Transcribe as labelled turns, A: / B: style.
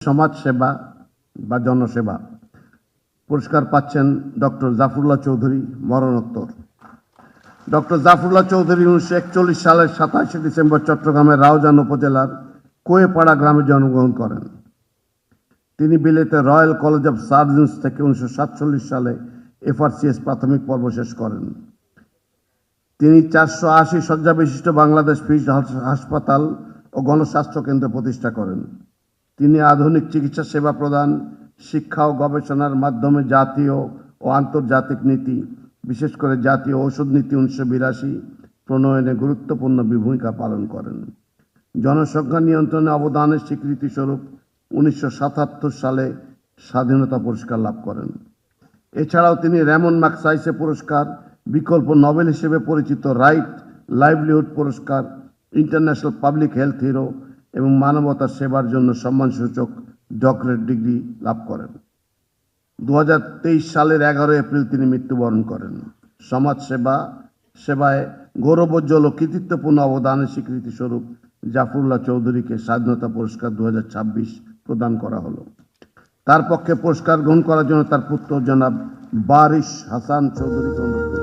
A: সমাজ সেবা বা জনসেবা পুরস্কার পাচ্ছেন ডক্টর জাফরুল্লাহ চৌধুরী, মরণোত্তর। ডক্টর জাফরুল্লাহ চৌধুরী 1941 সালের 27 ডিসেম্বর চট্টগ্রামের রাউজান উপজেলার কোয়েপাড়া গ্রামে জন্মগ্রহণ করেন। তিনি বিলেতে রয়্যাল কলেজ অফ সার্জনস থেকে 1947 সালে FRCS প্রাথমিক পর্ব শেষ করেন। তিনি 480 শয্যা বিশিষ্ট বাংলাদেশ ফিল্ড হাসপাতাল ও গণস্বাস্থ্য কেন্দ্র প্রতিষ্ঠা করেন। তিনি আধুনিক চিকিৎসা সেবা প্রদান, শিক্ষা ও গবেষণার মাধ্যমে জাতীয় ও আন্তর্জাতিক নীতি, বিশেষ করে জাতীয় ঔষধ নীতি 1982 প্রণয়নে গুরুত্বপূর্ণ ভূমিকা পালন করেন। জনসংখ্যা নিয়ন্ত্রণে অবদানের স্বীকৃতি স্বরূপ 1977 সালে স্বাধীনতা পুরস্কার লাভ করেন। এছাড়াও তিনি রেমন ম্যাগসাইসে পুরস্কার, বিকল্প নোবেল হিসেবে পরিচিত রাইট লাইভলিহুড পুরস্কার, ইন্টারন্যাশনাল পাবলিক হেলথ হিরো এবং মানবতার সেবার জন্য সম্মানসূচক ডক্টরেট ডিগ্রি লাভ করেন। 2023 সালের 11 এপ্রিল তিনি মৃত্যুবরণ করেন। সমাজ সেবায় গৌরবোজ্জ্বল ও কৃতিত্বপূর্ণ অবদানের স্বীকৃতি স্বরূপ জাফরুল্লাহ চৌধুরীকে স্বাধীনতা পুরস্কার 2026 প্রদান করা হলো। তার পক্ষে পুরস্কার গ্রহণ করার জন্য তার পুত্র জনাব বারিশ হাসান চৌধুরীকে অনুরোধ